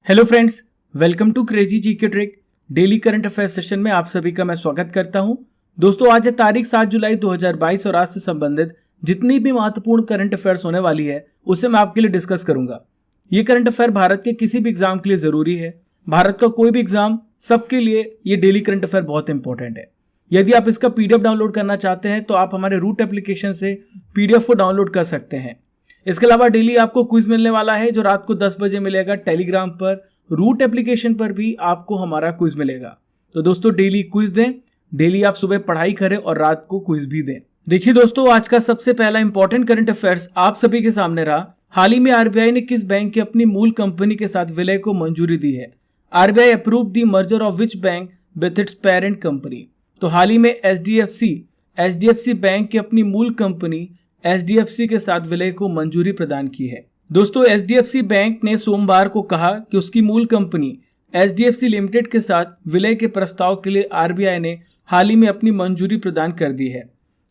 Hello friends, welcome to crazy GK trick. Daily current affair session में आप सभी का मैं स्वागत करता हूं। दोस्तों, आज है तारीख 7 जुलाई 2022 और आज से संबंधित जितनी भी महत्वपूर्ण करंट अफेयर्स होने वाली है उसे मैं आपके लिए डिस्कस करूंगा। ये करंट अफेयर भारत के किसी भी एग्जाम के लिए जरूरी है। भारत का कोई भी एग्जाम, सबके लिए ये डेली करंट अफेयर बहुत इंपॉर्टेंट है। यदि आप इसका पीडीएफ डाउनलोड करना चाहते हैं तो आप हमारे रूट एप्लीकेशन से पीडीएफ को डाउनलोड कर सकते हैं। इसके अलावा डेली आपको क्विज मिलने वाला है जो रात को 10 बजे मिलेगा टेलीग्राम पर। रूट एप्लीकेशन पर भी आपको हमारा क्विज मिलेगा। तो दोस्तों, डेली क्विज दें, डेली आप सुबह पढ़ाई करें और रात को क्विज भी दें। देखिए दोस्तों, आज का सबसे पहला इंपॉर्टेंट करंट अफेयर्स आप सभी के सामने रहा। हाल ही में आरबीआई ने किस बैंक की अपनी मूल कंपनी के साथ विलय को मंजूरी दी है? RBI approve the merger of which bank with its parent company? तो हाल ही में एचडीएफसी बैंक की अपनी मूल कंपनी एचडीएफसी के साथ विलय को मंजूरी प्रदान की है। दोस्तों, एचडीएफसी बैंक ने सोमवार को कहा कि उसकी मूल कंपनी एचडीएफसी लिमिटेड के साथ विलय के प्रस्ताव के लिए आरबीआई ने हाल ही में अपनी मंजूरी प्रदान कर दी है।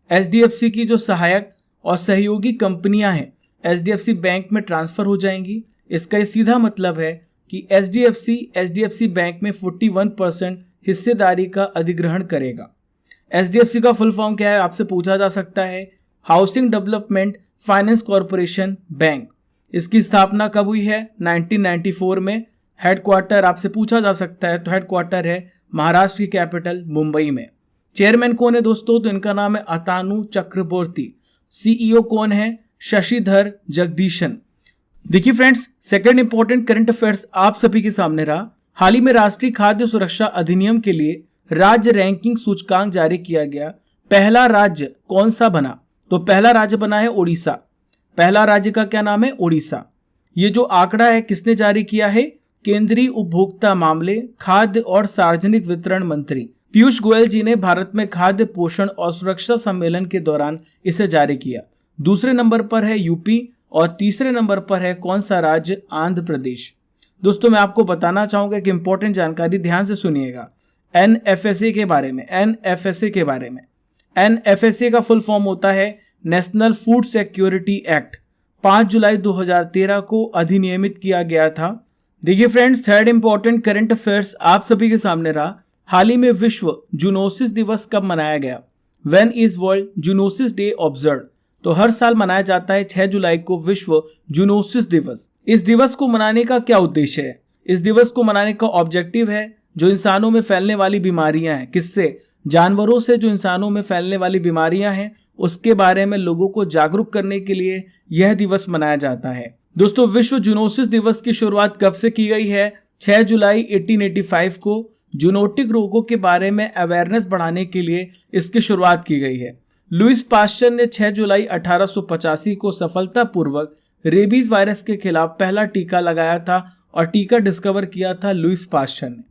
एचडीएफसी की जो सहायक और सहयोगी कंपनियां हैं एचडीएफसी बैंक में ट्रांसफर हो जाएंगी। इसका ये सीधा मतलब है कि एचडीएफसी बैंक में 41% हिस्सेदारी का अधिग्रहण करेगा। एचडीएफसी का फुल फॉर्म क्या है आपसे पूछा जा सकता है। Housing development finance corporation bank. इसकी स्थापना कब हुई है? 1994 में। हेडक्वार्टर आपसे पूछा जा सकता है तो हेडक्वार्टर है महाराष्ट्र की कैपिटल मुंबई में। चेयरमैन कौन है दोस्तों? तो इनका नाम है अतानु चक्रवर्ती। सीईओ कौन है? शशिधर जगदीशन। देखिए friends, second important current affairs आप सभी के सामने रहा। हाल ही में राष्ट्रीय खाद्य सुरक्षा अधिनियम के लिए राज्य रैंकिंग सूचकांक जारी किया गया। पहला राज्य कौन सा बना? तो पहला राज्य बना है ओडिशा। पहला राज्य का क्या नाम है? ओडिशा। ये जो आंकड़ा है किसने जारी किया है? केंद्रीय उपभोक्ता मामले, खाद्य और सार्वजनिक वितरण मंत्री पीयूष गोयल जी ने भारत में खाद्य पोषण और सुरक्षा सम्मेलन के दौरान इसे जारी किया। दूसरे नंबर पर है यूपी और तीसरे नंबर पर है कौन सा राज्य? आंध्र प्रदेश। दोस्तों, मैं आपको बताना चाहूंगा कि इंपॉर्टेंट जानकारी ध्यान से सुनिएगा एनएफएसए के बारे में। एनएफएसए का फुल फॉर्म होता है नेशनल फूड सिक्योरिटी एक्ट। 5 जुलाई 2013 को अधिनियमित किया गया था। देखिए friends, third important current affairs आप सभी के सामने रहा। हाल ही में विश्व जूनोसिस दिवस कब मनाया गया? When is world zoonosis day observe? तो हर साल मनाया जाता है 6 जुलाई को विश्व जूनोसिस दिवस। इस दिवस को मनाने का क्या उद्देश्य है? इस दिवस को मनाने का ऑब्जेक्टिव है जो इंसानों में फैलने वाली बीमारियां हैं, किससे? जानवरों से। जो इंसानों में फैलने वाली बीमारियां हैं उसके बारे में लोगों को जागरूक करने के लिए यह दिवस मनाया जाता है। दोस्तों, विश्व जूनोसिस दिवस की शुरुआत कब से की गई है? 6 जुलाई 1885 को जूनोटिक रोगों के बारे में अवेयरनेस बढ़ाने के लिए इसकी शुरुआत की गई है। लुईस पास्चर ने 6 जुलाई 1885 को सफलतापूर्वक रेबीज वायरस के खिलाफ पहला टीका लगाया था और टीका डिस्कवर किया था लुईस पास्चर ने।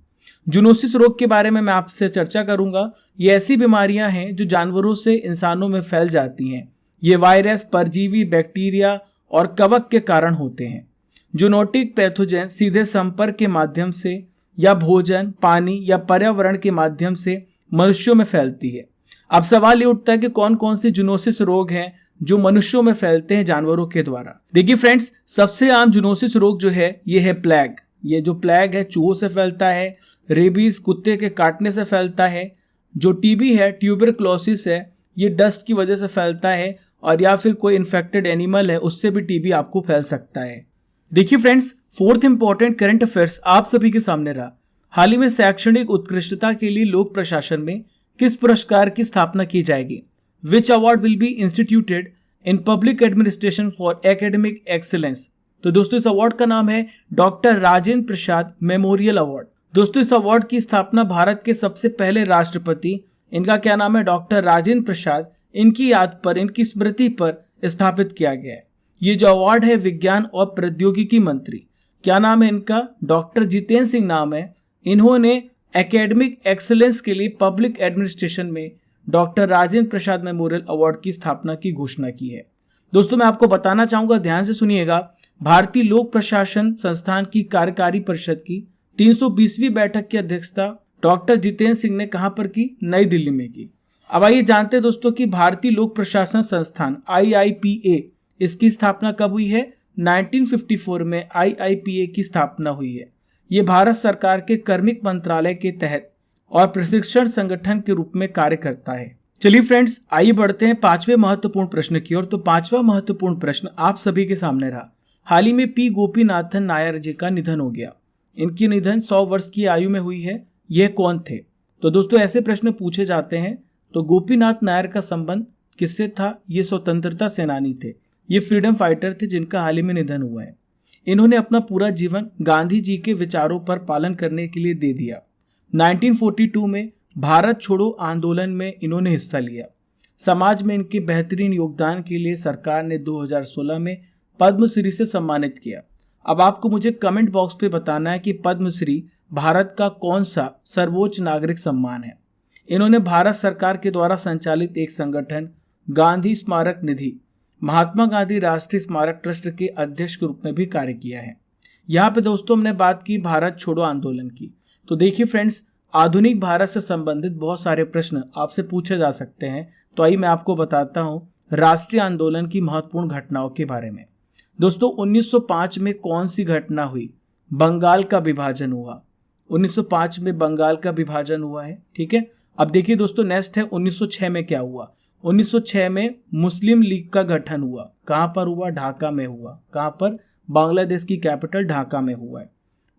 जूनोसिस रोग के बारे में मैं आपसे चर्चा करूंगा। ये ऐसी बीमारियां हैं जो जानवरों से इंसानों में फैल जाती हैं। ये वायरस, परजीवी, बैक्टीरिया और कवक के कारण होते हैं। जूनोटिक पैथोजन सीधे संपर्क के माध्यम से या भोजन, पानी या पर्यावरण के माध्यम से मनुष्यों में फैलती है। अब सवाल ये उठता है कि कौन कौन से जूनोसिस रोग हैं जो मनुष्यों में फैलते हैं जानवरों के द्वारा। देखिए फ्रेंड्स, सबसे आम जूनोसिस रोग जो है ये है प्लेग। ये जो प्लेग है चूहों से फैलता है। रेबीज कुत्ते के काटने से फैलता है। जो टीबी है, ट्यूबरक्लोसिस है, ये डस्ट की वजह से फैलता है और या फिर कोई इन्फेक्टेड एनिमल है उससे भी टीबी आपको फैल सकता है। देखिए friends, fourth important current affairs आप सभी के सामने रहा। हाल ही में शैक्षणिक उत्कृष्टता के लिए लोक प्रशासन में किस पुरस्कार की स्थापना की जाएगी? Which award will be instituted in public administration for academic excellence? तो दोस्तों, इस अवार्ड का नाम है doctor Rajendra Prasad memorial award. दोस्तों, इस अवार्ड की स्थापना भारत के सबसे पहले राष्ट्रपति, इनका क्या नाम है? डॉक्टर राजेंद्र प्रसाद, इनकी याद पर, इनकी स्मृति पर स्थापित किया गया है। ये जो अवार्ड है विज्ञान और प्रौद्योगिकी मंत्री, क्या नाम है इनका? डॉक्टर जितेंद्र सिंह नाम है। इन्होंने एकेडमिक एक्सीलेंस के लिए पब्लिक एडमिनिस्ट्रेशन में doctor Rajendra Prasad memorial award की स्थापना की घोषणा की है। दोस्तों, मैं आपको बताना चाहूंगा, ध्यान से सुनिएगा, भारतीय लोक प्रशासन संस्थान की कार्यकारी परिषद की 320वीं बैठक की अध्यक्षता डॉक्टर जितेंद्र सिंह ने कहां पर की? नई दिल्ली में की। अब आइए जानते हैं दोस्तों कि भारतीय लोक प्रशासन संस्थान IIPA, इसकी स्थापना कब हुई है? 1954 में IIPA की स्थापना हुई है। ये भारत सरकार के कार्मिक मंत्रालय के तहत और प्रशिक्षण संगठन के रूप में कार्य करता है। चलिए फ्रेंड्स, आइए बढ़ते हैं पांचवें महत्वपूर्ण प्रश्न की ओर। तो पांचवा महत्वपूर्ण प्रश्न आप सभी के सामने रहा। हाल ही में पी गोपीनाथन नायर जी का निधन हो गया। इनकी निधन 100 वर्ष की आयु में हुई है। ये कौन थे? तो दोस्तों ऐसे प्रश्न पूछे जाते हैं। तो गोपीनाथ नायर का संबंध किससे था? ये स्वतंत्रता सेनानी थे, ये फ्रीडम फाइटर थे जिनका हाल ही में निधन हुआ है। इन्होंने अपना पूरा जीवन गांधी जी के विचारों पर पालन करने के लिए दे दिया। 1942 में भारत छोड़ो आंदोलन में इन्होंने हिस्सा लिया। समाज में इनके बेहतरीन योगदान के लिए सरकार ने 2016 में पद्मश्री से सम्मानित किया। अब आपको मुझे कमेंट बॉक्स पे बताना है कि पद्मश्री भारत का कौन सा सर्वोच्च नागरिक सम्मान है। इन्होंने भारत सरकार के द्वारा संचालित एक संगठन गांधी स्मारक निधि महात्मा गांधी राष्ट्रीय स्मारक ट्रस्ट के अध्यक्ष के रूप में भी कार्य किया है। यहाँ पे दोस्तों हमने बात की भारत छोड़ो आंदोलन की। तो देखिए फ्रेंड्स, आधुनिक भारत से संबंधित बहुत सारे प्रश्न आपसे पूछे जा सकते हैं। तो आइए मैं आपको बताता हूँ राष्ट्रीय आंदोलन की महत्वपूर्ण घटनाओं के बारे में। दोस्तों 1905 में कौन सी घटना हुई? बंगाल का विभाजन हुआ। 1905 में बंगाल का विभाजन हुआ है। ठीक है, अब देखिए दोस्तों नेक्स्ट है 1906 में क्या हुआ? 1906 में मुस्लिम लीग का गठन हुआ। कहां पर हुआ? ढाका में हुआ। कहां पर? बांग्लादेश की कैपिटल ढाका में हुआ है।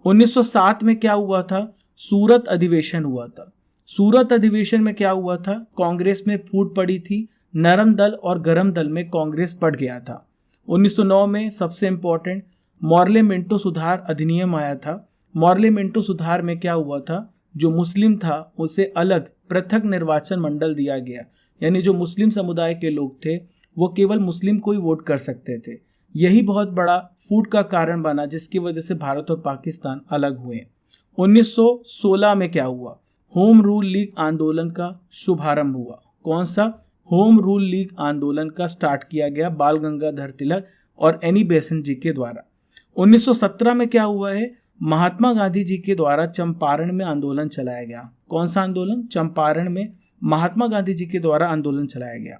1907 में क्या हुआ था? सूरत अधिवेशन हुआ था। सूरत अधिवेशन में क्या हुआ था? कांग्रेस में फूट पड़ी थी। नरम दल और गरम दल में कांग्रेस बढ़ गया था। 1909 में सबसे इंपॉर्टेंट मॉर्ले मिंटो सुधार अधिनियम आया था। मॉर्ले मिंटो सुधार में क्या हुआ था? जो मुस्लिम था उसे अलग पृथक निर्वाचन मंडल दिया गया, यानी जो मुस्लिम समुदाय के लोग थे वो केवल मुस्लिम को ही वोट कर सकते थे। यही बहुत बड़ा फूट का कारण बना जिसकी वजह से भारत और पाकिस्तान अलग हुए। 1916 में क्या हुआ? होम रूल लीग आंदोलन का शुभारंभ हुआ। कौन सा? होम रूल लीग आंदोलन का स्टार्ट किया गया बाल गंगाधर तिलक और एनी बेसेंट जी के द्वारा। 1917 में क्या हुआ है? महात्मा गांधी जी के द्वारा चंपारण में आंदोलन चलाया गया। कौन सा आंदोलन? चंपारण में महात्मा गांधी जी के द्वारा आंदोलन चलाया गया।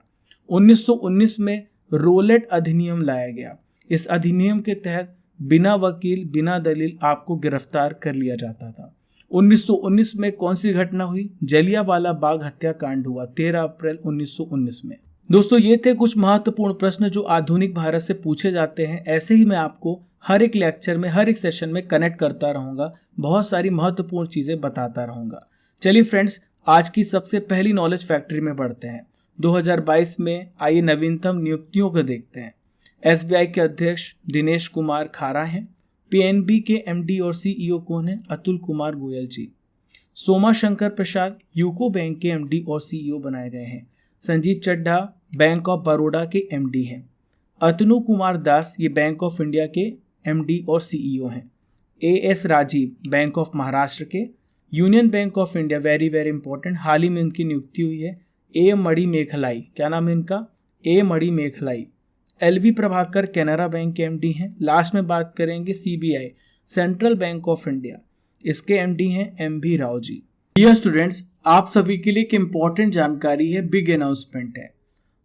1919 में रोलेट अधिनियम लाया गया। इस अधिनियम के तहत बिना वकील बिना दलील आपको गिरफ्तार कर लिया जाता था। 1919 में कौन सी घटना हुई? जलियांवाला बाग हत्याकांड हुआ 13 अप्रैल 1919 में। दोस्तों ये थे कुछ महत्वपूर्ण प्रश्न जो आधुनिक भारत से पूछे जाते हैं। ऐसे ही मैं आपको हर एक लेक्चर में हर एक सेशन में कनेक्ट करता रहूंगा, बहुत सारी महत्वपूर्ण चीजें बताता रहूंगा। चलिए फ्रेंड्स, आज की सबसे पहली नॉलेज फैक्ट्री में बढ़ते हैं। 2022 में आइए नवीनतम नियुक्तियों को देखते हैं। एसबीआई के अध्यक्ष दिनेश कुमार खारा हैं। पीएनबी के एमडी और सीईओ कौन है? अतुल कुमार गोयल जी। सोमा शंकर प्रसाद यूको बैंक के एमडी और सीईओ बनाए गए हैं। संजीव चड्ढा बैंक ऑफ बड़ौदा के एमडी हैं। अतनु कुमार दास ये बैंक ऑफ इंडिया के एमडी और सीईओ हैं। एएस राजीव बैंक ऑफ महाराष्ट्र के। Union bank of India very very important, हाल ही में उनकी नियुक्ति हुई है। ए मणि मेघलाई, क्या नाम है इनका? ए मणि मेघलाई। एलवी प्रभाकर कैनरा बैंक के एमडी हैं। लास्ट में बात करेंगे CBI central bank of India, इसके एमडी हैं MV Rao ji. Dear students, आप सभी के लिए एक इंपॉर्टेंट जानकारी है, बिग अनाउंसमेंट है।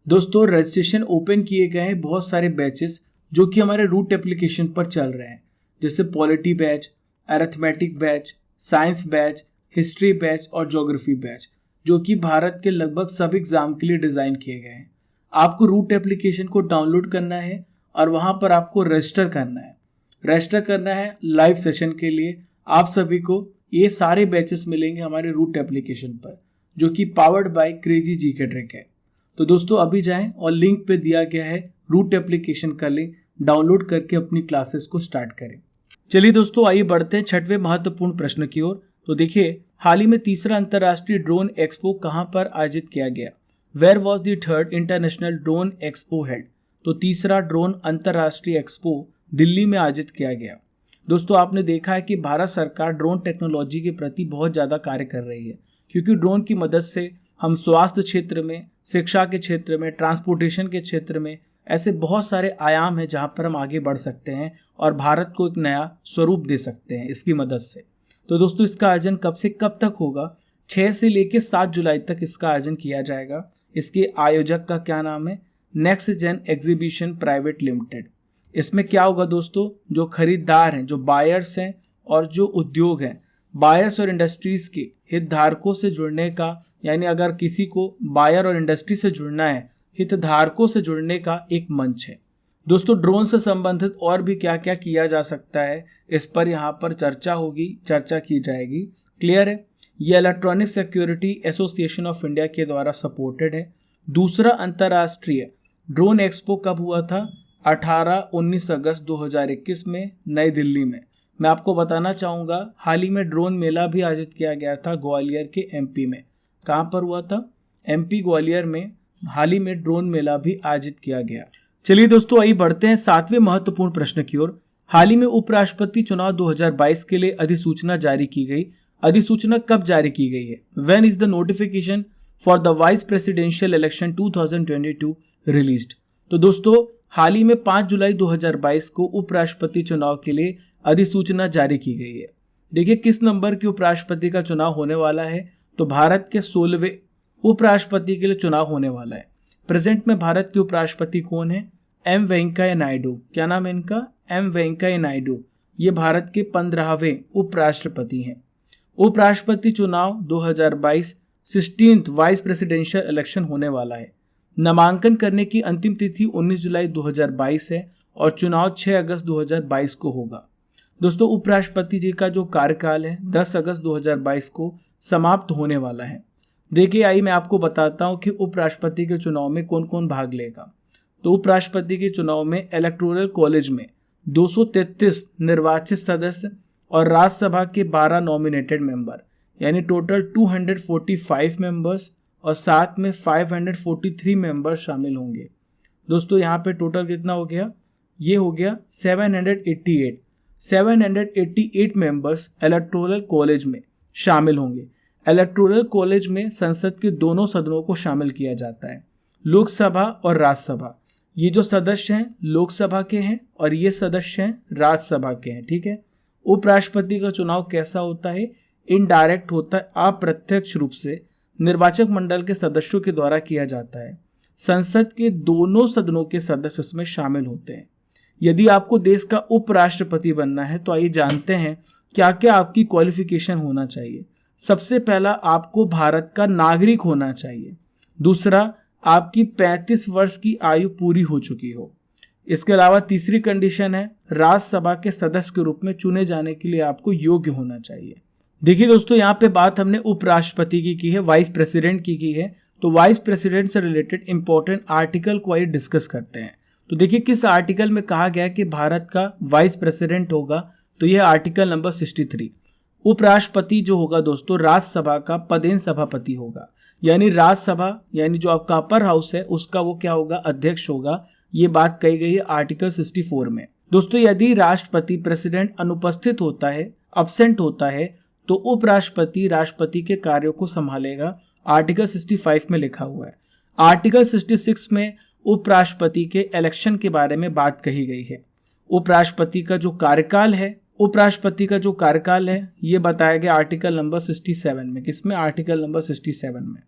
दोस्तों रजिस्ट्रेशन ओपन किए गए हैं बहुत सारे बैचेस जो कि हमारे रूट एप्लीकेशन पर चल रहे हैं, जैसे polity batch, arithmetic batch, science batch, history batch और ज्योग्राफी बैच, जो कि भारत के लगभग सब एग्जाम के लिए डिजाइन किए गए हैं। आपको रूट एप्लीकेशन को डाउनलोड करना है और वहां पर आपको रजिस्टर करना है। रजिस्टर करना है लाइव सेशन के लिए। आप सभी को ये सारे बैचेस मिलेंगे हमारे रूट एप्लीकेशन पर, जो कि powered by crazy GK trick है। तो दोस्तों अभी जाएं और लिंक पे दिया गया है रूट एप्लीकेशन का लिंक, डाउनलोड करके अपनी क्लासेस को स्टार्ट करें। चलिए दोस्तों आइए बढ़ते हैं छठवें महत्वपूर्ण प्रश्न की ओर। तो देखिए हाल ही में तीसरा अंतर्राष्ट्रीय ड्रोन एक्सपो कहां पर आयोजित किया गया? Where was the third international drone expo held? तो तीसरा ड्रोन अंतर्राष्ट्रीय एक्सपो दिल्ली में आयोजित किया गया। दोस्तों आपने देखा है कि भारत सरकार ड्रोन टेक्नोलॉजी के प्रति बहुत ज़्यादा कार्य कर रही है, क्योंकि ड्रोन की मदद से हम स्वास्थ्य क्षेत्र में, शिक्षा के क्षेत्र में, ट्रांसपोर्टेशन के क्षेत्र में ऐसे बहुत सारे आयाम हैं जहां पर हम आगे बढ़ सकते हैं और भारत को एक नया स्वरूप दे सकते हैं इसकी मदद से। तो दोस्तों इसका आयोजन कब से कब तक होगा? 6 से लेकर 7 जुलाई तक इसका आयोजन किया जाएगा। इसके आयोजक का क्या नाम है? Next gen exhibition private limited. इसमें क्या होगा दोस्तों? जो खरीदार हैं, जो बायर्स हैं और जो उद्योग हैं, बायर्स और इंडस्ट्रीज के हितधारकों से जुड़ने का, यानी अगर किसी को बायर और इंडस्ट्री से जुड़ना है, हितधारकों से जुड़ने का एक मंच है। दोस्तों, ड्रोन से संबंधित और भी क्या क्या किया जा सकता है, इस पर यहाँ पर चर्चा की जाएगी। क्लियर है? ये electronic security association of India के द्वारा सपोर्टेड है। दूसरा अंतर्राष्ट्रीय ड्रोन एक्सपो कब हुआ था? 18-19 अगस्त 2021 में नई दिल्ली में। मैं आपको बताना चाहूँगा, हाल ही में ड्रोन मेला भी आयोजित किया गया था ग्वालियर के एमपी में। कहाँ पर हुआ था? एमपी ग्वालियर में हाल ही में ड्रोन मेला भी आयोजित किया गया। चलिए दोस्तों, आइए बढ़ते हैं 7वें महत्वपूर्ण प्रश्न की ओर। हाल ही में उपराष्ट्रपति चुनाव 2022 के लिए अधिसूचना जारी की गई। अधिसूचना कब जारी की गई है? When is the notification for the vice presidential election 2022 released? तो दोस्तों, हाल ही में 5 जुलाई 2022 को उपराष्ट्रपति चुनाव के लिए अधिसूचना जारी की गई है। देखिए, किस नंबर के उपराष्ट्रपति का चुनाव होने वाला है? तो भारत के 16वें उपराष्ट्रपति के लिए चुनाव होने वाला है। प्रेजेंट में भारत के उपराष्ट्रपति कौन है? एम वेंकैया नायडू। क्या नाम है इनका? एम वेंकैया नायडू। ये भारत के 15वें उपराष्ट्रपति हैं। उपराष्ट्रपति चुनाव 2022 16th वाइस प्रेसिडेंशियल इलेक्शन होने वाला है। नामांकन करने की अंतिम तिथि 19 जुलाई 2022 है और चुनाव 6 अगस्त 2022 को होगा। दोस्तों, उपराष्ट्रपति जी का जो कार्यकाल है 10 अगस्त 2022 को समाप्त होने वाला है। देखिए, आइए मैं आपको बताता हूं कि उपराष्ट्रपति के चुनाव में कौन कौन भाग लेगा। तो उपराष्ट्रपति के चुनाव में इलेक्टोरल कॉलेज में 233 निर्वाचित सदस्य और राज्यसभा के 12 नॉमिनेटेड मेंबर, यानी टोटल 245 मेंबर्स और साथ में 543 मेंबर्स शामिल होंगे। दोस्तों, यहाँ पे टोटल कितना हो गया? ये हो गया 788 मेंबर्स इलेक्टोरल कॉलेज में शामिल होंगे। इलेक्टोरल कॉलेज में संसद के दोनों सदनों को शामिल किया जाता है, लोकसभा और राज्यसभा। ये जो सदस्य हैं लोकसभा के हैं और ये सदस्य हैं राज्यसभा के हैं। ठीक है। उपराष्ट्रपति का चुनाव कैसा होता है? इनडायरेक्ट होता है, अप्रत्यक्ष रूप से निर्वाचक मंडल के सदस्यों के द्वारा किया जाता है। संसद के दोनों सदनों के सदस्य इसमें शामिल होते हैं। यदि आपको देश का उपराष्ट्रपति बनना है तो आइए जानते हैं क्या क्या आपकी क्वालिफिकेशन होना चाहिए। सबसे पहला, आपको भारत का नागरिक होना चाहिए। दूसरा, आपकी 35 वर्ष की आयु पूरी हो चुकी हो। इसके अलावा तीसरी कंडीशन है, राज्यसभा के सदस्य के रूप में चुने जाने के लिए आपको योग्य होना चाहिए। देखिए दोस्तों, यहाँ पे बात हमने उपराष्ट्रपति की है, वाइस प्रेसिडेंट की है। तो वाइस प्रेसिडेंट से रिलेटेड इंपॉर्टेंट आर्टिकल को आइए डिस्कस करते हैं। तो देखिए, किस आर्टिकल में कहा गया है कि भारत का वाइस प्रेसिडेंट होगा? तो यह आर्टिकल नंबर 63। उपराष्ट्रपति जो होगा दोस्तों, राज्यसभा का पदेन सभापति होगा, यानी राज्यसभा यानी जो आपका अपर हाउस है उसका वो क्या होगा? अध्यक्ष होगा। ये बात कही गई है आर्टिकल 64 में। दोस्तों, यदि राष्ट्रपति प्रेसिडेंट अनुपस्थित होता है, अब्सेंट होता है, तो उपराष्ट्रपति राष्ट्रपति के कार्यों को संभालेगा। आर्टिकल 65 में लिखा हुआ है। आर्टिकल 66 में उपराष्ट्रपति के इलेक्शन के बारे में बात कही गई है। उपराष्ट्रपति का जो कार्यकाल है ये बताया गया आर्टिकल नंबर 67 में। किसमें? आर्टिकल नंबर 67 में।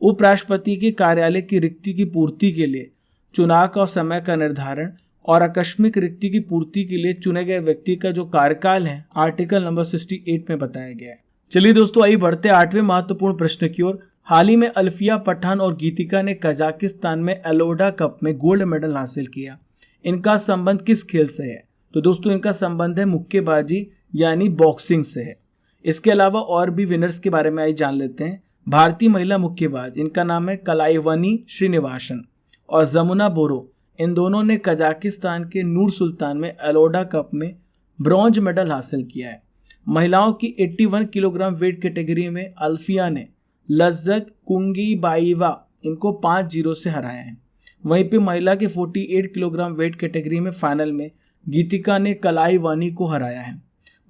उपराष्ट्रपति के कार्यालय की रिक्ति की पूर्ति के लिए चुनाव का समय का निर्धारण और आकस्मिक रिक्ति की पूर्ति के लिए चुने गए व्यक्ति का जो कार्यकाल है आर्टिकल नंबर 68 में बताया गया है। चलिए दोस्तों, आइए बढ़ते 8वें महत्वपूर्ण प्रश्न की ओर। हाल ही में अल्फिया पठान और गीतिका ने कजाकिस्तान में एलोडा कप में गोल्ड मेडल हासिल किया। इनका संबंध किस खेल से है? तो दोस्तों, इनका संबंध है मुक्केबाजी यानी बॉक्सिंग से है। इसके अलावा और भी विनर्स के बारे में आइए जान लेते हैं। भारतीय महिला मुक्केबाज, इनका नाम है कलाइवनी श्रीनिवासन और जमुना बोरो। इन दोनों ने कजाकिस्तान के नूर सुल्तान में एलोडा कप में ब्रॉन्ज मेडल हासिल किया है। महिलाओं की 81 किलोग्राम वेट कैटेगरी में अल्फिया ने लज्जत कुंगीबाइवा इनको 5-0 से हराया है। वहीं पे महिला के 48 किलोग्राम वेट कैटेगरी में फाइनल में गीतिका ने कलाइवानी को हराया है।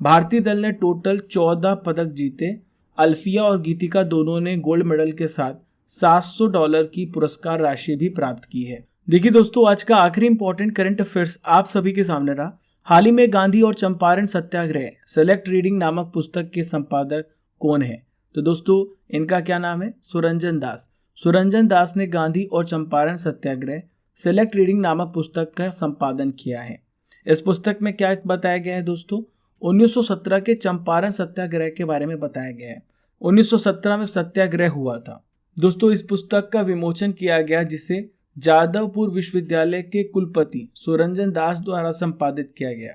भारतीय दल ने टोटल 14 पदक जीते। अल्फिया और गीतिका दोनों ने गोल्ड मेडल के साथ $700 की पुरस्कार राशि भी प्राप्त की है। देखिए दोस्तों, आज का आखिरी इंपॉर्टेंट करंट अफेयर्स आप सभी के सामने रहा। हाल ही में गांधी और चंपारण सत्याग्रह सेलेक्ट रीडिंग नामक पुस्तक के संपादक कौन है? तो दोस्तों, इनका क्या नाम है? सुरंजन दास। सुरंजन दास ने गांधी और चंपारण सत्याग्रह सेलेक्ट रीडिंग नामक पुस्तक का संपादन किया है। इस पुस्तक में क्या बताया गया है दोस्तों? 1917 के चंपारण सत्याग्रह के बारे में बताया गया है। 1917 में सत्याग्रह हुआ था। दोस्तों इस पुस्तक का विमोचन किया गया जिसे जादवपुर विश्वविद्यालय के कुलपति सुरंजन दास द्वारा संपादित किया गया।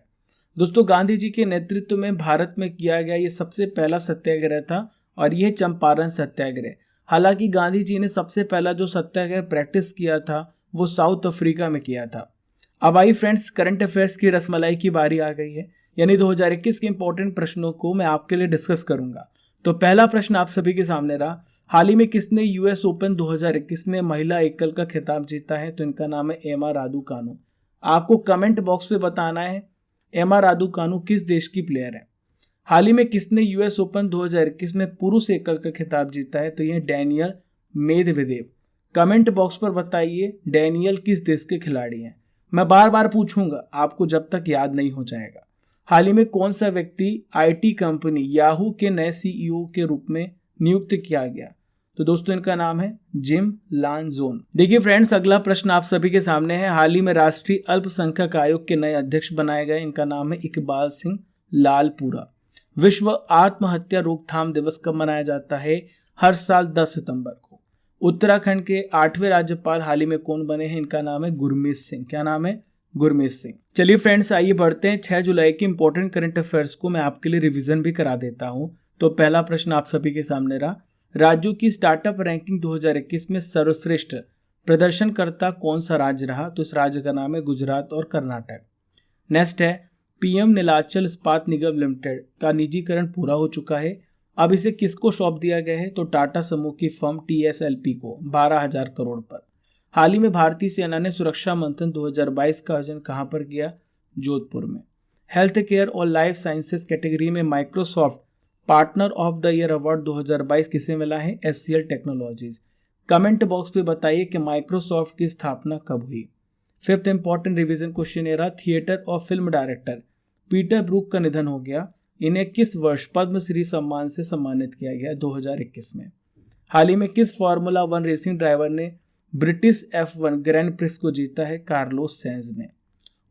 दोस्तों गांधी जी के नेतृत्व में भारत में किया गया ये सबसे पहला सत्याग्रह था और यह चंपारण सत्याग्रह। हालांकि गांधी जी ने सबसे पहला जो सत्याग्रह प्रैक्टिस किया था वो साउथ अफ्रीका में किया था। अब आई फ्रेंड्स, करंट अफेयर्स की रसमलाई की बारी आ गई है, यानी 2021 के इंपॉर्टेंट प्रश्नों को मैं आपके लिए डिस्कस करूंगा। तो पहला प्रश्न आप सभी के सामने रहा, हाल ही में किसने यूएस ओपन 2021 में महिला एकल का खिताब जीता है? तो इनका नाम है एमा रादुकानु। आपको कमेंट बॉक्स में बताना है एमा रादुकानु किस देश की प्लेयर है। हाल ही में किसने यूएस ओपन 2021 में पुरुष एकल का खिताब जीता है? तो ये डैनियल मेदवेदेव। कमेंट बॉक्स पर बताइए डैनियल किस देश के खिलाड़ी हैं। मैं बार बार पूछूंगा आपको जब तक याद नहीं हो जाएगा। हाल ही में कौन सा व्यक्ति आईटी कंपनी याहू के नए सीईओ के रूप में नियुक्त किया गया? तो दोस्तों इनका नाम है जिम लानजोन। देखिए फ्रेंड्स, अगला प्रश्न आप सभी के सामने है। हाल ही में राष्ट्रीय अल्पसंख्यक आयोग के नए अध्यक्ष बनाए गए, इनका नाम है इकबाल सिंह लालपुरा। विश्व आत्महत्या रोकथाम दिवस कब मनाया जाता है? हर साल 10 सितंबर को। उत्तराखंड के 8वें राज्यपाल हाल ही में कौन बने हैं? इनका नाम है गुरमीत सिंह। क्या नाम है? गुरमीत सिंह। चलिए फ्रेंड्स आइए बढ़ते हैं 6 जुलाई के इंपॉर्टेंट करंट अफेयर्स को मैं आपके लिए रिवीजन भी करा देता हूं। तो पहला प्रश्न आप सभी के सामने रहा, राज्यों की स्टार्टअप रैंकिंग 2021 में सर्वश्रेष्ठ प्रदर्शनकर्ता कौन सा राज्य रहा? तो इस राज्य का नाम है गुजरात और कर्नाटक। नेक्स्ट है पीएम नीलाचल इस्पात निगम लिमिटेड का निजीकरण पूरा हो चुका है, अब इसे किसको सौंप दिया गया है? तो टाटा समूह की फर्म टीएसएलपी को 12,000 करोड़ पर। हाल ही में भारतीय सेना ने सुरक्षा मंथन 2022 का आयोजन कहां पर किया? जोधपुर में। हेल्थ केयर और लाइफ साइंसेस कैटेगरी में Microsoft partner of the year award 2022 किसे मिला है? HCL technologies. कमेंट बॉक्स पे बताइए कि माइक्रोसॉफ्ट की स्थापना कब हुई। फिफ्थ इंपॉर्टेंट रिवीजन क्वेश्चन ये रहा, थिएटर और फिल्म डायरेक्टर पीटर ब्रूक का निधन हो गया, इन्हें किस वर्ष पद्मश्री सम्मान से सम्मानित किया गया? 2021 में। हाल ही में किस फार्मूला 1 रेसिंग ड्राइवर ने ब्रिटिश F1 ग्रैंड प्रिक्स को जीता है? कार्लोस सेंज ने।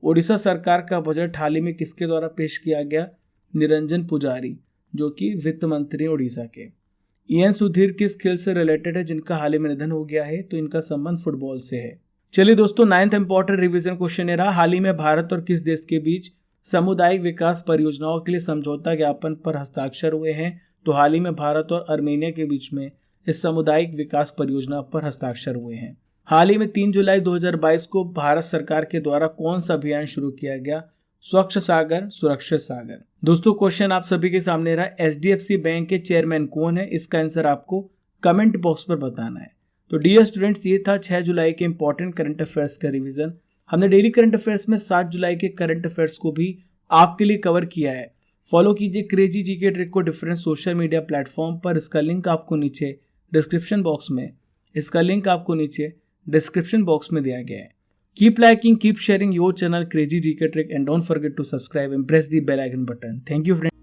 ओडिशा सरकार का बजट हाल ही में किसके द्वारा पेश किया गया? निरंजन पुजारी, जो कि वित्त मंत्री ओडिशा के। ईएन सुधीर किस खेल से रिलेटेड है जिनका हाल ही में निधन हो गया है? तो इनका संबंध फुटबॉल से है। चलिए दोस्तों 9th इंपॉर्टेंट रिवीजन क्वेश्चन रहा, हाल ही में भारत और किस देश के बीच सामुदायिक विकास परियोजनाओं के लिए समझौता ज्ञापन पर हस्ताक्षर हुए हैं? तो हाल ही में भारत और आर्मेनिया के बीच में इस सामुदायिक विकास परियोजना पर हस्ताक्षर हुए हैं। हाल ही में 3 जुलाई 2022 को भारत सरकार के द्वारा कौन सा अभियान शुरू किया गया? स्वच्छ सागर सुरक्षित सागर। दोस्तों क्वेश्चन आप सभी के सामने रहा, एचडीएफसी बैंक के चेयरमैन कौन है? इसका आंसर आपको कमेंट बॉक्स पर बताना है। तो डियर स्टूडेंट्स, ये था 6 जुलाई के इंपॉर्टेंट करंट अफेयर्स का रिवीजन। हमने डेली करंट अफेयर्स में 7 जुलाई के करंट अफेयर्स को भी आपके लिए कवर किया है। फॉलो कीजिए क्रेजी जीके ट्रिक को डिफरेंट सोशल मीडिया प्लेटफॉर्म पर। इसका लिंक आपको नीचे डिस्क्रिप्शन बॉक्स में दिया गया है। Keep liking, keep sharing your channel Crazy GK Trick and don't forget to subscribe and press the bell icon button. Thank you friends.